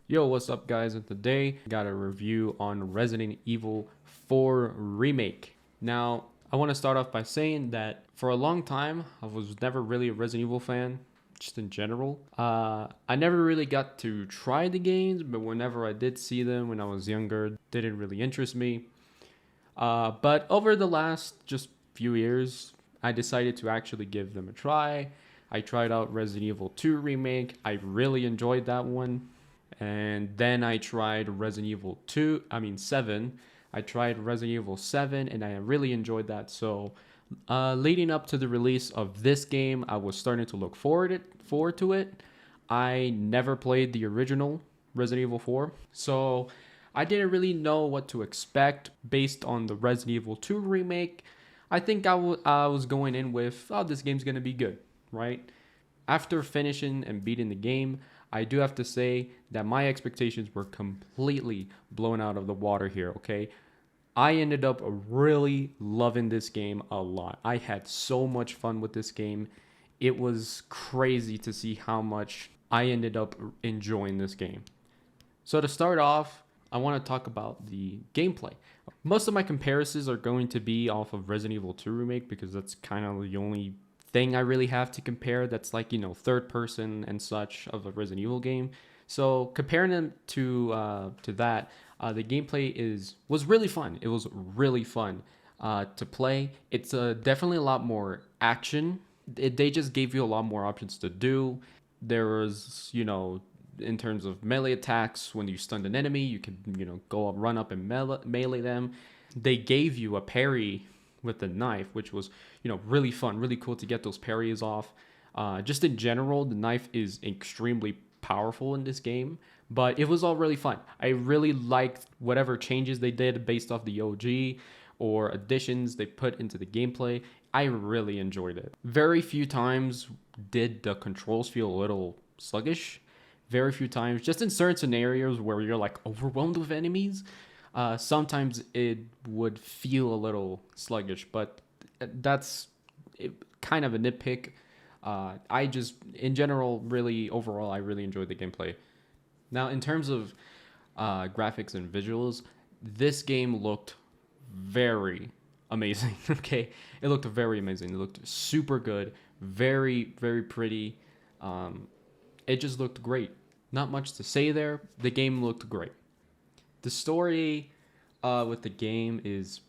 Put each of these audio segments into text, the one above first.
Yo, what's up, guys? And today, I got a review on Resident Evil 4 Remake. Now, I want to start off by saying that for a long time, I was never really a Resident Evil fan, just in general. I never really got to try the games, but whenever I did see them when I was younger, didn't really interest me. But over the last just few years, I decided to actually give them a try. I tried out Resident Evil 2 Remake. I really enjoyed that one. And then I tried Resident Evil 2, I mean 7. I tried Resident Evil 7 and I really enjoyed that. So, leading up to the release of this game, I was starting to look forward to it. I never played the original Resident Evil 4. So, I didn't really know what to expect based on the Resident Evil 2 remake. I think I was going in with, oh, this game's going to be good, right? After finishing and beating the game, I do have to say that my expectations were completely blown out of the water here, okay? I ended up really loving this game a lot. I had so much fun with this game. It was crazy to see how much I ended up enjoying this game. So to start off, I want to talk about the gameplay. Most of my comparisons are going to be off of Resident Evil 2 Remake because that's kind of the only thing I really have to compare that's like, third person and such of a Resident Evil game. So comparing them to that, the gameplay was really fun. It was really fun to play. It's definitely a lot more action. They just gave you a lot more options to do. There was, in terms of melee attacks, when you stunned an enemy, you could, go up, run up and melee them. They gave you a parry with the knife, which was, really fun, really cool to get those parries off. Just in general, the knife is extremely powerful in this game, but it was all really fun. I really liked whatever changes they did based off the OG or additions they put into the gameplay. I really enjoyed it. Very few times did the controls feel a little sluggish. Very few times, just in certain scenarios where you're like overwhelmed with enemies, sometimes it would feel a little sluggish, but that's kind of a nitpick. I just, in general, really overall, I really enjoyed the gameplay. Now, in terms of graphics and visuals, this game looked very amazing. Okay, it looked very amazing. It looked super good, very, very pretty. It just looked great. Not much to say there. The game looked great. The story with the game is,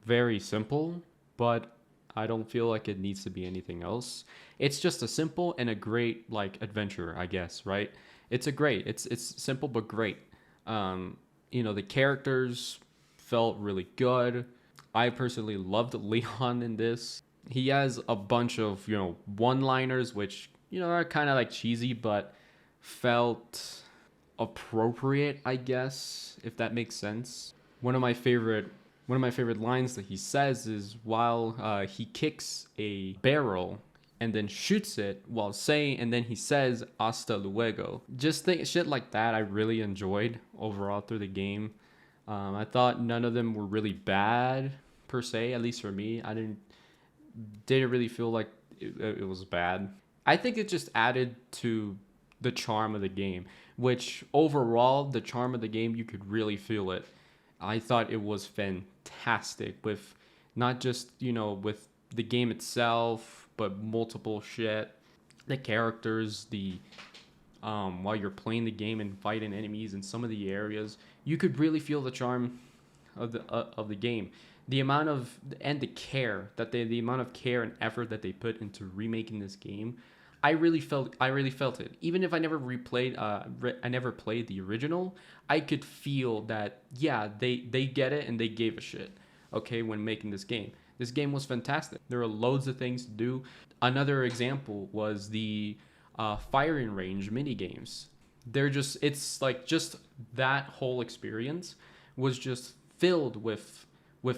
very simple, but I don't feel like it needs to be anything else. It's just a simple and a great like adventure, I guess, right? It's simple but great. The characters felt really good. I personally loved Leon in this. He has a bunch of, one-liners which, are kind of like cheesy, but felt appropriate, I guess, if that makes sense. One of my favorite lines that he says is while he kicks a barrel and then shoots it while saying, and then he says "hasta luego." Just shit like that. I really enjoyed overall through the game. I thought none of them were really bad per se, at least for me. I didn't really feel like it was bad. I think it just added to the charm of the game, which overall, the charm of the game, you could really feel it. I thought it was fantastic with not just, with the game itself, but multiple shit. The characters, while you're playing the game and fighting enemies in some of the areas, you could really feel the charm of the game. The amount of and the amount of care and effort that they put into remaking this game, I really felt it. Even if I never I never played the original, I could feel that, yeah, they get it and they gave a shit, okay, when making this game. This game was fantastic. There are loads of things to do. Another example was the firing range mini games. It's like just that whole experience was just filled with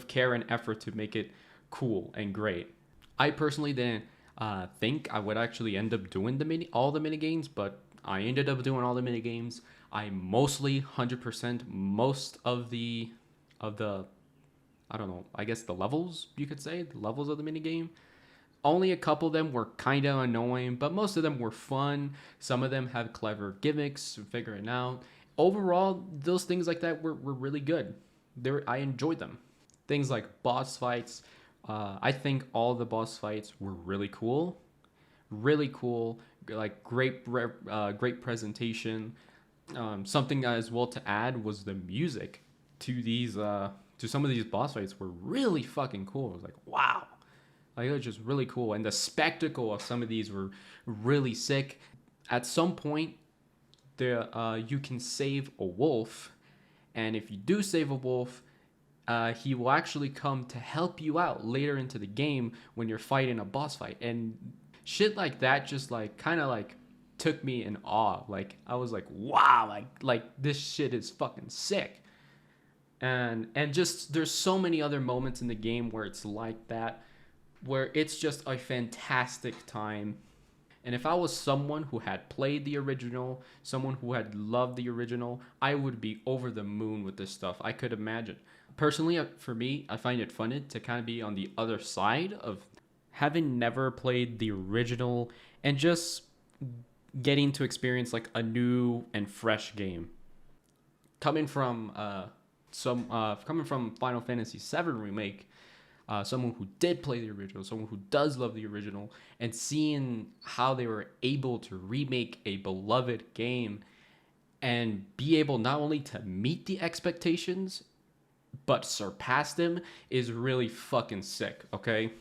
care and effort to make it cool and great. I personally didn't think I would actually end up doing all the mini games, but I ended up doing all the mini games. I mostly 100% most of the I don't know, I guess the levels, you could say, the levels of the mini game. Only a couple of them were kind of annoying, but most of them were fun. Some of them have clever gimmicks to figure it out. Overall, those things like that were really good. I enjoyed them. Things like boss fights. I think all the boss fights were really cool. Really cool. Like great presentation. Something as well to add was the music to these to some of these boss fights were really fucking cool. I was like, wow. Like it was just really cool, and the spectacle of some of these were really sick. At some point, there you can save a wolf, and if you do save a wolf, he will actually come to help you out later into the game when you're fighting a boss fight, and shit like that just like kind of like took me in awe. Like I was like, wow, like this shit is fucking sick. And just there's so many other moments in the game where it's like that, where it's just a fantastic time. And if I was someone who had played the original, someone who had loved the original, I would be over the moon with this stuff. I could imagine. Personally, for me, I find it fun to kind of be on the other side of having never played the original and just getting to experience like a new and fresh game. Coming from coming from Final Fantasy VII Remake, someone who did play the original, someone who does love the original, and seeing how they were able to remake a beloved game and be able not only to meet the expectations but surpass them is really fucking sick, okay?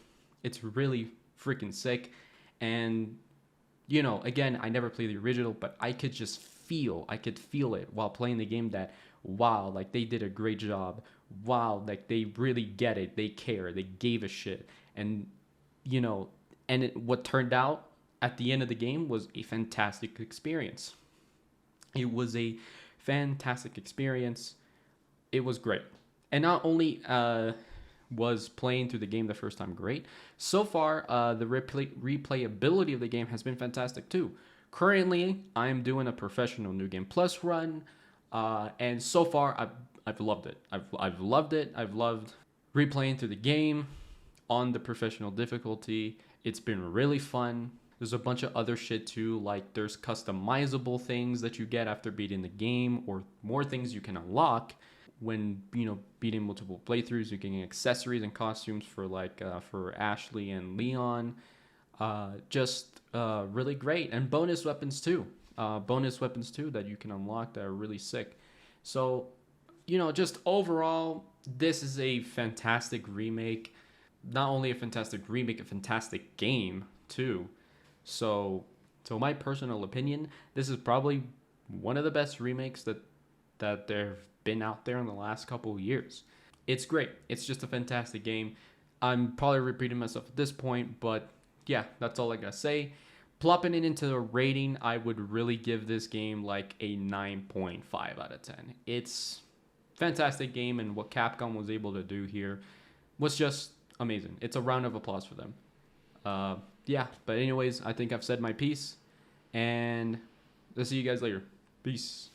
It's really freaking sick. And you know, again, I never played the original, but I could feel it while playing the game that wow, like they did a great job. Wow, like they really get it. They care. They gave a shit. And you know, what turned out at the end of the game was a fantastic experience. It was a fantastic experience. It was great. And not only was playing through the game the first time great, so far the replayability of the game has been fantastic too. Currently, I'm doing a professional New Game Plus run, and so far I've loved it. I've loved it. I've loved replaying through the game on the professional difficulty. It's been really fun. There's a bunch of other shit too, like there's customizable things that you get after beating the game, or more things you can unlock when beating multiple playthroughs. You're getting accessories and costumes for for Ashley and Leon. Just really great, and bonus weapons too. That you can unlock that are really sick. So just overall, this is a fantastic remake. Not only a fantastic remake, a fantastic game too. So my personal opinion, this is probably one of the best remakes that there have been out there in the last couple of years. It's great. It's just a fantastic game. I'm probably repeating myself at this point, but yeah, that's all I gotta say. Plopping it into a rating, I would really give this game like a 9.5 out of 10. It's a fantastic game, and what Capcom was able to do here was just amazing. It's a round of applause for them. Yeah, but anyways, I think I've said my piece, and I'll see you guys later. Peace.